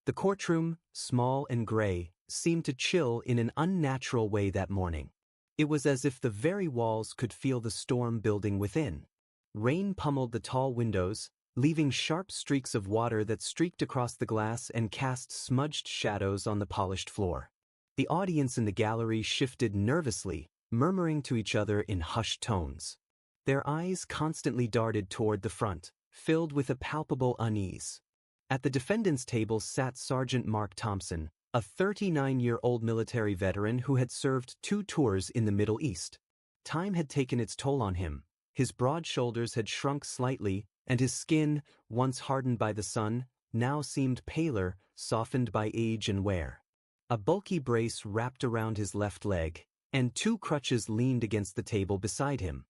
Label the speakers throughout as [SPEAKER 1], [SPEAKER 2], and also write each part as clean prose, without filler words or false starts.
[SPEAKER 1] The courtroom, small and gray, seemed to chill in an unnatural way that morning. It was as if the very walls could feel the storm building within. Rain pummeled the tall windows, leaving sharp streaks of water that streaked across the glass and cast smudged shadows on the polished floor. The audience in the gallery shifted nervously, murmuring to each other in hushed tones. Their eyes constantly darted toward the front, filled with a palpable unease. At the defendant's table sat Sergeant Mark Thompson, a 39-year-old military veteran who had served 2 tours in the Middle East. Time had taken its toll on him. His broad shoulders had shrunk slightly, and his skin, once hardened by the sun, now seemed paler, softened by age and wear. A bulky brace wrapped around his left leg, and 2 crutches leaned against the table beside him.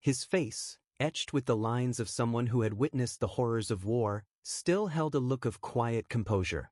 [SPEAKER 1] His face, etched with the lines of someone who had witnessed the horrors of war, still held a look of quiet composure.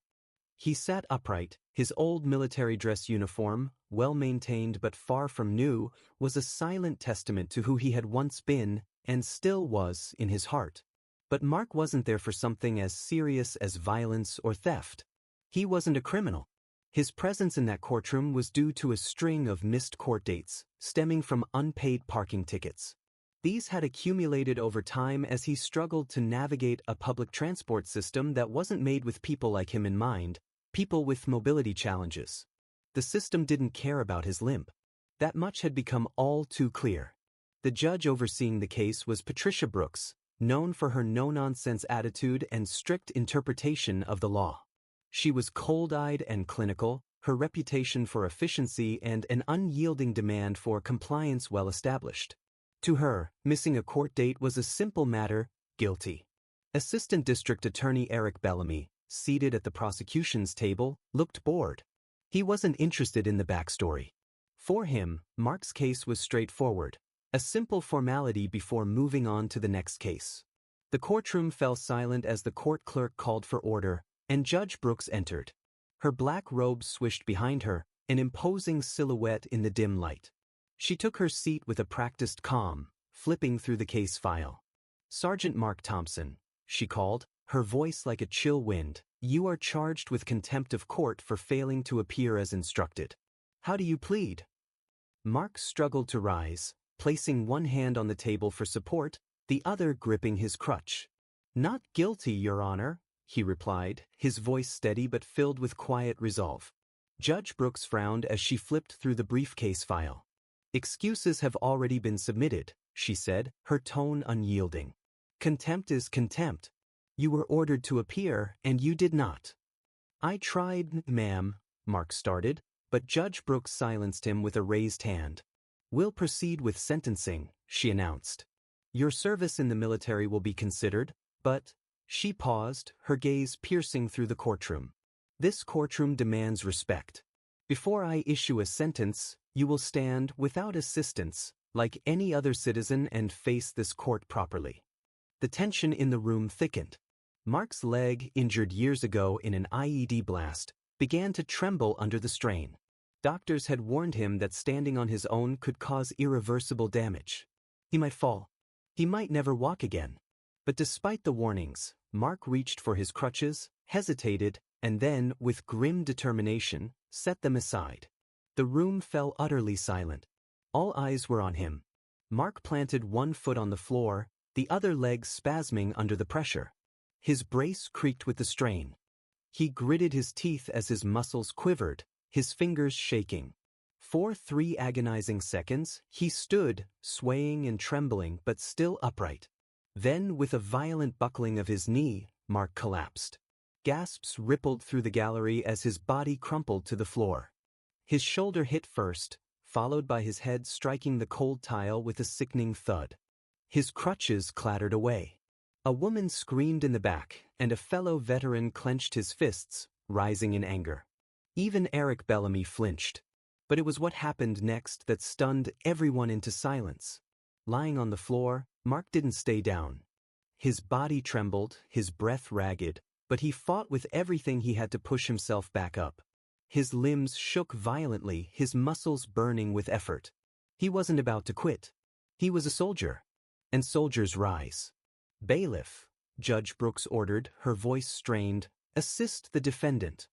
[SPEAKER 1] He sat upright, his old military dress uniform, well-maintained but far from new, was a silent testament to who he had once been, and still was, in his heart. But Mark wasn't there for something as serious as violence or theft. He wasn't a criminal. His presence in that courtroom was due to a string of missed court dates, stemming from unpaid parking tickets. These had accumulated over time as he struggled to navigate a public transport system that wasn't made with people like him in mind, people with mobility challenges. The system didn't care about his limp. That much had become all too clear. The judge overseeing the case was Patricia Brooks, known for her no-nonsense attitude and strict interpretation of the law. She was cold-eyed and clinical, her reputation for efficiency and an unyielding demand for compliance well established. To her, missing a court date was a simple matter, guilty. Assistant District Attorney Eric Bellamy, seated at the prosecution's table, looked bored. He wasn't interested in the backstory. For him, Mark's case was straightforward, a simple formality before moving on to the next case. The courtroom fell silent as the court clerk called for order, and Judge Brooks entered. Her black robe swished behind her, an imposing silhouette in the dim light. She took her seat with a practiced calm, flipping through the case file. "Sergeant Mark Thompson," she called, her voice like a chill wind, "you are charged with contempt of court for failing to appear as instructed. How do you plead?" Mark struggled to rise, placing one hand on the table for support, the other gripping his crutch. "Not guilty, Your Honor," he replied, his voice steady but filled with quiet resolve. Judge Brooks frowned as she flipped through the briefcase file. "Excuses have already been submitted," she said, her tone unyielding. "Contempt is contempt. You were ordered to appear, and you did not." "I tried, ma'am," Mark started, but Judge Brooks silenced him with a raised hand. "We'll proceed with sentencing," she announced. "Your service in the military will be considered, but—" She paused, her gaze piercing through the courtroom. "This courtroom demands respect. Before I issue a sentence, you will stand without assistance, like any other citizen, and face this court properly." The tension in the room thickened. Mark's leg, injured years ago in an IED blast, began to tremble under the strain. Doctors had warned him that standing on his own could cause irreversible damage. He might fall. He might never walk again. But despite the warnings, Mark reached for his crutches, hesitated, and then, with grim determination, set them aside. The room fell utterly silent. All eyes were on him. Mark planted one foot on the floor, the other leg spasming under the pressure. His brace creaked with the strain. He gritted his teeth as his muscles quivered, his fingers shaking. For 3 agonizing seconds, he stood, swaying and trembling but still upright. Then, with a violent buckling of his knee, Mark collapsed. Gasps rippled through the gallery as his body crumpled to the floor. His shoulder hit first, followed by his head striking the cold tile with a sickening thud. His crutches clattered away. A woman screamed in the back, and a fellow veteran clenched his fists, rising in anger. Even Eric Bellamy flinched. But it was what happened next that stunned everyone into silence. Lying on the floor, Mark didn't stay down. His body trembled, his breath ragged, but he fought with everything he had to push himself back up. His limbs shook violently, his muscles burning with effort. He wasn't about to quit. He was a soldier. And soldiers rise. "Bailiff," Judge Brooks ordered, her voice strained, Assist the defendant.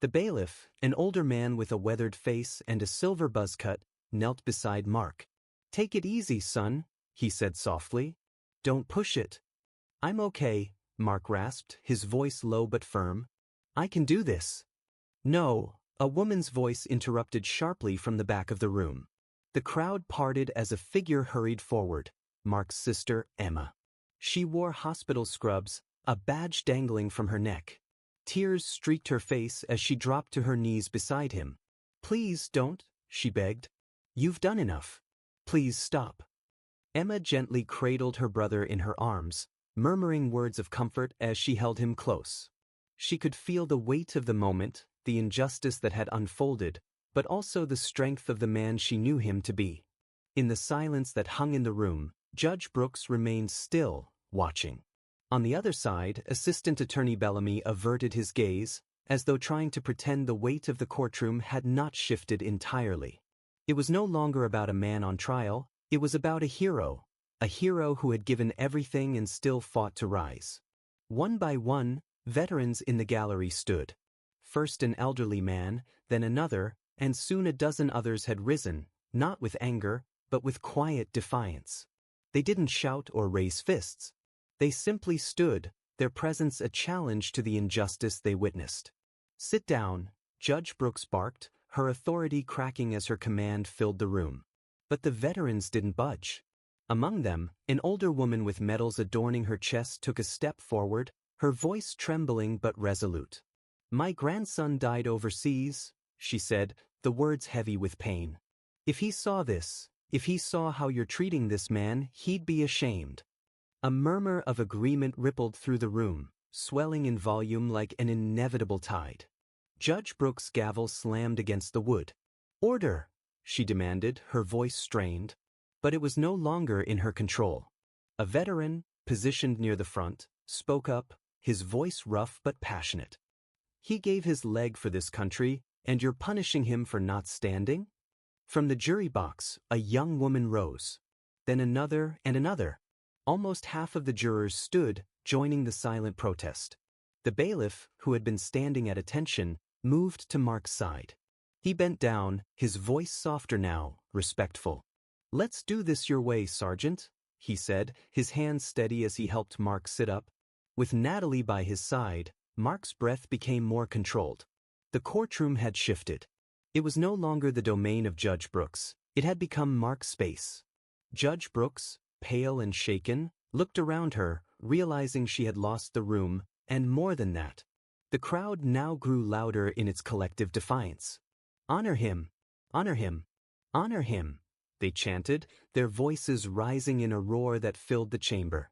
[SPEAKER 1] The bailiff, an older man with a weathered face and a silver buzz cut, knelt beside Mark. Take it easy, son, he said softly. Don't push it. I'm okay, Mark rasped, his voice low but firm. I can do this. No, a woman's voice interrupted sharply from the back of the room. The crowd parted as a figure hurried forward, Mark's sister, Emma. She wore hospital scrubs, a badge dangling from her neck. Tears streaked her face as she dropped to her knees beside him. Please don't, she begged. You've done enough. Please stop. Emma gently cradled her brother in her arms, murmuring words of comfort as she held him close. She could feel the weight of the moment, the injustice that had unfolded, but also the strength of the man she knew him to be. In the silence that hung in the room, Judge Brooks remained still, watching. On the other side, Assistant Attorney Bellamy averted his gaze, as though trying to pretend the weight of the courtroom had not shifted entirely. It was no longer about a man on trial, it was about a hero who had given everything and still fought to rise. One by one, veterans in the gallery stood. First an elderly man, then another, and soon a dozen others had risen, not with anger, but with quiet defiance. They didn't shout or raise fists. They simply stood, their presence a challenge to the injustice they witnessed. Sit down, Judge Brooks barked, her authority cracking as her command filled the room. But the veterans didn't budge. Among them, an older woman with medals adorning her chest took a step forward, her voice trembling but resolute. My grandson died overseas, she said, the words heavy with pain. If he saw this, if he saw how you're treating this man, he'd be ashamed. A murmur of agreement rippled through the room, swelling in volume like an inevitable tide. Judge Brooks' gavel slammed against the wood. Order, she demanded, her voice strained. But it was no longer in her control. A veteran, positioned near the front, spoke up, his voice rough but passionate. He gave his leg for this country, and you're punishing him for not standing? From the jury box, a young woman rose. Then another and another. Almost half of the jurors stood, joining the silent protest. The bailiff, who had been standing at attention, moved to Mark's side. He bent down, his voice softer now, respectful. Let's do this your way, Sergeant, he said, his hands steady as he helped Mark sit up. With Natalie by his side, Mark's breath became more controlled. The courtroom had shifted. It was no longer the domain of Judge Brooks, it had become Mark's space. Judge Brooks, pale and shaken, looked around her, realizing she had lost the room, and more than that. The crowd now grew louder in its collective defiance. Honor him! Honor him! Honor him! They chanted, their voices rising in a roar that filled the chamber.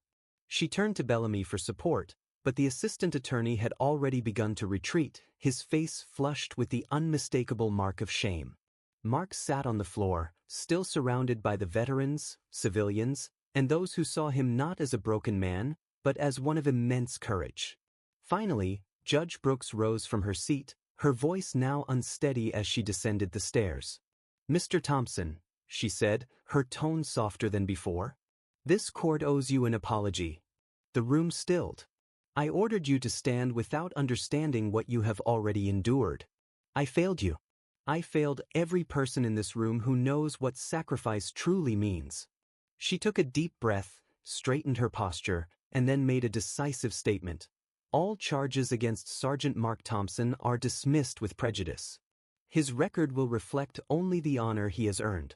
[SPEAKER 1] She turned to Bellamy for support, but the assistant attorney had already begun to retreat, his face flushed with the unmistakable mark of shame. Mark sat on the floor, still surrounded by the veterans, civilians, and those who saw him not as a broken man, but as one of immense courage. Finally, Judge Brooks rose from her seat, her voice now unsteady as she descended the stairs. Mr. Thompson, she said, her tone softer than before. This court owes you an apology. The room stilled. I ordered you to stand without understanding what you have already endured. I failed you. I failed every person in this room who knows what sacrifice truly means. She took a deep breath, straightened her posture, and then made a decisive statement. All charges against Sergeant Mark Thompson are dismissed with prejudice. His record will reflect only the honor he has earned.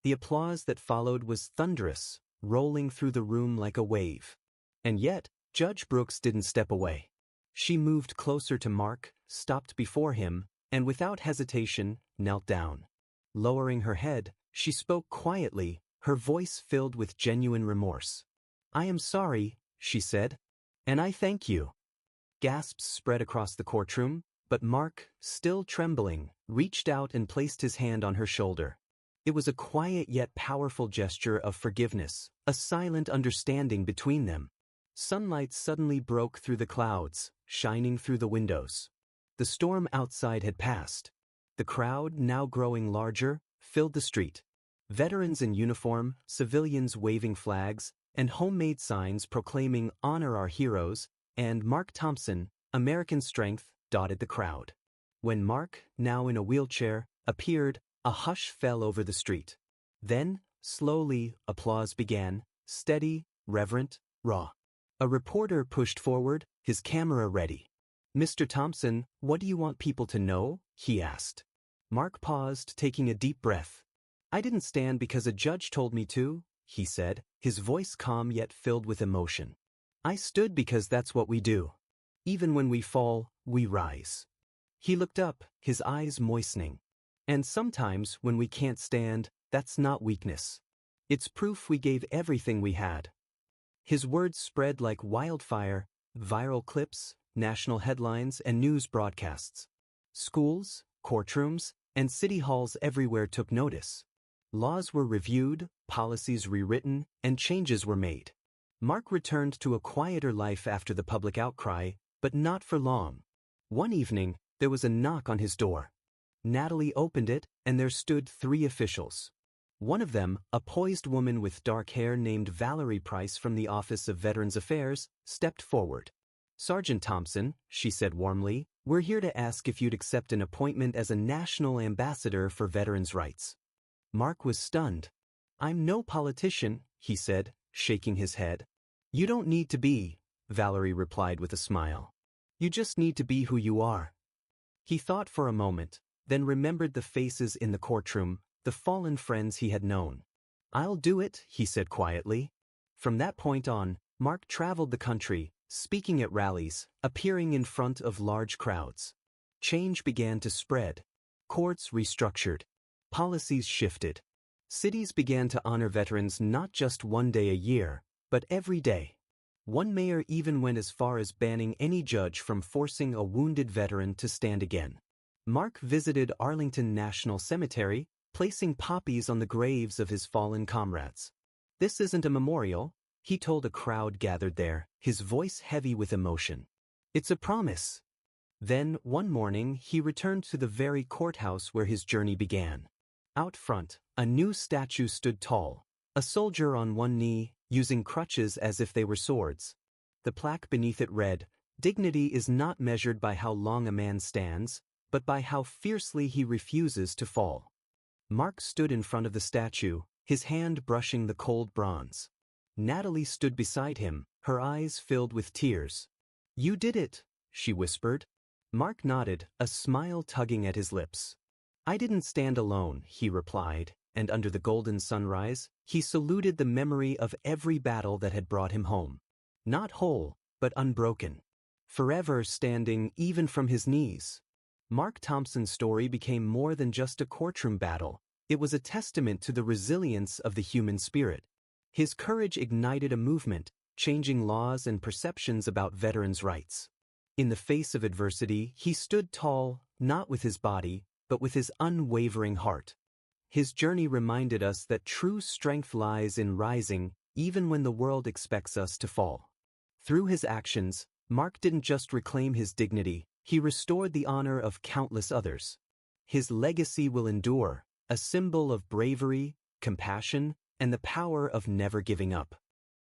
[SPEAKER 1] The applause that followed was thunderous, rolling through the room like a wave. And yet, Judge Brooks didn't step away. She moved closer to Mark, stopped before him, and without hesitation, knelt down. Lowering her head, she spoke quietly, her voice filled with genuine remorse. I am sorry, she said, and I thank you. Gasps spread across the courtroom, but Mark, still trembling, reached out and placed his hand on her shoulder. It was a quiet yet powerful gesture of forgiveness, a silent understanding between them. Sunlight suddenly broke through the clouds, shining through the windows. The storm outside had passed. The crowd, now growing larger, filled the street. Veterans in uniform, civilians waving flags, and homemade signs proclaiming "Honor our heroes" and "Mark Thompson, American strength dotted the crowd. When Mark, now in a wheelchair, appeared, a hush fell over the street. Then, slowly, applause began, steady, reverent, raw. A reporter pushed forward, his camera ready. "Mr. Thompson, what do you want people to know?" he asked. Mark paused, taking a deep breath. "I didn't stand because a judge told me to," he said, his voice calm yet filled with emotion. "I stood because that's what we do. Even when we fall, we rise." He looked up, his eyes moistening. "And sometimes, when we can't stand, that's not weakness. It's proof we gave everything we had." His words spread like wildfire, viral clips, national headlines, and news broadcasts. Schools, courtrooms, and city halls everywhere took notice. Laws were reviewed, policies rewritten, and changes were made. Mark returned to a quieter life after the public outcry, but not for long. One evening, there was a knock on his door. Natalie opened it, and there stood 3 officials. One of them, a poised woman with dark hair named Valerie Price from the Office of Veterans Affairs, stepped forward. "Sergeant Thompson," she said warmly, "we're here to ask if you'd accept an appointment as a national ambassador for veterans' rights." Mark was stunned. "I'm no politician," he said, shaking his head. "You don't need to be," Valerie replied with a smile. "You just need to be who you are." He thought for a moment, then remembered the faces in the courtroom, the fallen friends he had known. "I'll do it," he said quietly. From that point on, Mark traveled the country, speaking at rallies, appearing in front of large crowds. Change began to spread. Courts restructured. Policies shifted. Cities began to honor veterans not just one day a year, but every day. One mayor even went as far as banning any judge from forcing a wounded veteran to stand again. Mark visited Arlington National Cemetery, placing poppies on the graves of his fallen comrades. "This isn't a memorial," he told a crowd gathered there, his voice heavy with emotion. "It's a promise." Then, one morning, he returned to the very courthouse where his journey began. Out front, a new statue stood tall, a soldier on one knee, using crutches as if they were swords. The plaque beneath it read, "Dignity is not measured by how long a man stands, but by how fiercely he refuses to fall." Mark stood in front of the statue, his hand brushing the cold bronze. Natalie stood beside him, her eyes filled with tears. "You did it," she whispered. Mark nodded, a smile tugging at his lips. "I didn't stand alone," he replied, and under the golden sunrise, he saluted the memory of every battle that had brought him home. Not whole, but unbroken. Forever standing even from his knees. Mark Thompson's story became more than just a courtroom battle. It was a testament to the resilience of the human spirit. His courage ignited a movement, changing laws and perceptions about veterans' rights. In the face of adversity, he stood tall, not with his body, but with his unwavering heart. His journey reminded us that true strength lies in rising, even when the world expects us to fall. Through his actions, Mark didn't just reclaim his dignity, he restored the honor of countless others. His legacy will endure, a symbol of bravery, compassion, and the power of never giving up.